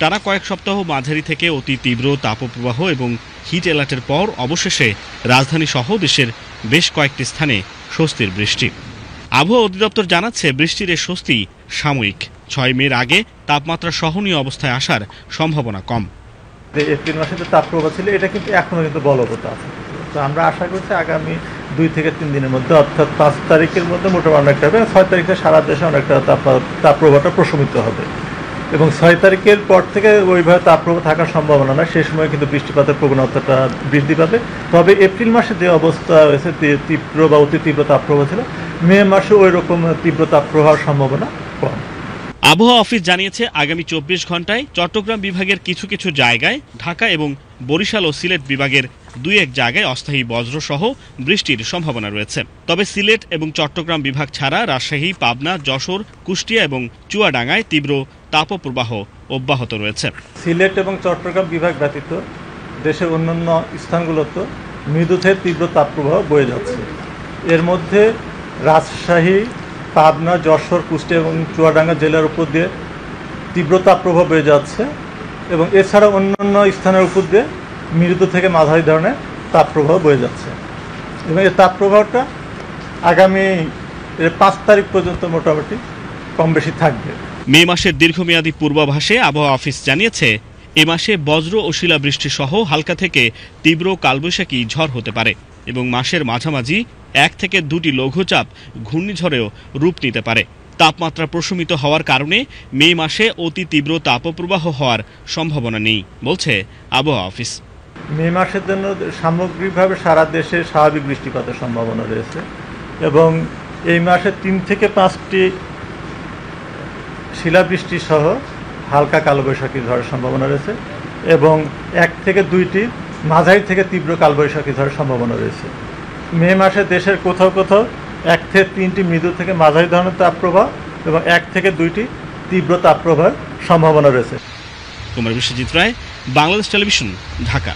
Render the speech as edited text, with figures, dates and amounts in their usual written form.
টানা কয়েক সপ্তাহ মাঝারি থেকে অতি তীব্র তাপপ্রবাহ এবং হিট অ্যালার্টের পর অবশেষে রাজধানী সহ দেশের বেশ কয়েকটি স্থানে স্বস্তির বৃষ্টি। আবহাওয়া অধিদপ্তর জানাচ্ছে, বৃষ্টির এ স্বস্তি সাময়িক। 6 মের আগে তাপমাত্রা সহনীয় অবস্থায় আসার সম্ভাবনা কম। এপ্রিল মাসে যে তাপপ্রবাহ ছিল, এটা কিন্তু এখনো কিন্তু বলবৎ আছে। তো আমরা আশা করছি আগামী 2 থেকে 3 দিনের মধ্যে, অর্থাৎ 5 তারিখের মধ্যে মোটামুটি অনেকটা হবে, 6 তারিখে সারা দেশে অনেকটা তাপপ্রবাহটা প্রশমিত হবে এবং 6 তারিখের পর থেকে ওইভাবে তাপপ্রবাহ থাকার সম্ভাবনা নয়। সেই সময় কিন্তু বৃষ্টিপাতের প্রবণতাটা বৃদ্ধি পাবে। তবে এপ্রিল মাসে যে অবস্থা হয়েছে, তীব্র বা অতি তীব্র তাপপ্রবাহ ছিল, মে মাসে ওই রকম তীব্র তাপপ্রবাহের সম্ভাবনা কম। আবহাওয়া অফিস জানিয়েছে, আগামী 24 ঘন্টায় চট্টগ্রাম বিভাগের কিছু কিছু জায়গায়, ঢাকা এবং বরিশাল ও সিলেট বিভাগের 2-1 জায়গায় অস্থায়ী বজ্রসহ বৃষ্টির সম্ভাবনা রয়েছে। তবে সিলেট এবং চট্টগ্রাম বিভাগ ছাড়া রাজশাহী, পাবনা, যশোর, কুষ্টিয়া এবং চুয়াডাঙ্গায় তীব্র তাপপ্রবাহ অব্যাহত রয়েছে। সিলেট এবং চট্টগ্রাম বিভাগ ব্যতীত দেশের অন্যান্য স্থানগুলোতে মৃদু থেকে তীব্র তাপপ্রবাহ বয়ে যাচ্ছে। এর মধ্যে রাজশাহী, পাবনা, যশোর, কুষ্টিয়া এবং চুয়াডাঙ্গা জেলার উপর দিয়ে তীব্র তাপপ্রবাহ বয়ে যাচ্ছে এবং এছাড়া অন্যান্য স্থানের উপর দিয়ে মৃদু থেকে মাঝারি ধরনের তাপপ্রবাহ বয়ে যাচ্ছে এবং এই তাপপ্রবাহটা আগামী 5 তারিখ পর্যন্ত মোটামুটি কম বেশি থাকবে। মে মাসের দীর্ঘমেয়াদী পূর্বাভাসে আবহাওয়া অফিস জানিয়েছে, এ মাসে বজ্র ও শিলাবৃষ্টি সহ হালকা থেকে তীব্র কালবৈশাখী ঝড় হতে পারে এবং মাসের মাঝামাঝি 1 থেকে 2টি লঘুচাপ ঘূর্ণিঝড়েও রূপ নিতে পারে। তাপমাত্রা প্রশমিত হওয়ার কারণে মে মাসে অতি তীব্র তাপপ্রবাহ হওয়ার সম্ভাবনা নেই বলছে আবহাওয়া অফিস। মে মাসের জন্য সামগ্রিকভাবে সারা দেশে স্বাভাবিক বৃষ্টিপাতের সম্ভাবনা রয়েছে এবং এই মাসে 3 থেকে 5টি শিলাবৃষ্টি সহ হালকা কালবৈশাখী ঝড়ের সম্ভাবনা রয়েছে এবং 1 থেকে 2টি মাঝারি থেকে তীব্র কালবৈশাখী ঝড়ের সম্ভাবনা রয়েছে। মে মাসে দেশের কোথাও কোথাও 1 থেকে 3টি মৃদু থেকে মাঝারি ধরনের তাপপ্রবাহ এবং 1 থেকে 2টি তীব্র তাপপ্রবাহের সম্ভাবনা রয়েছে। কুমার বিশ্বজিৎ রায়, বাংলাদেশ টেলিভিশন, ঢাকা।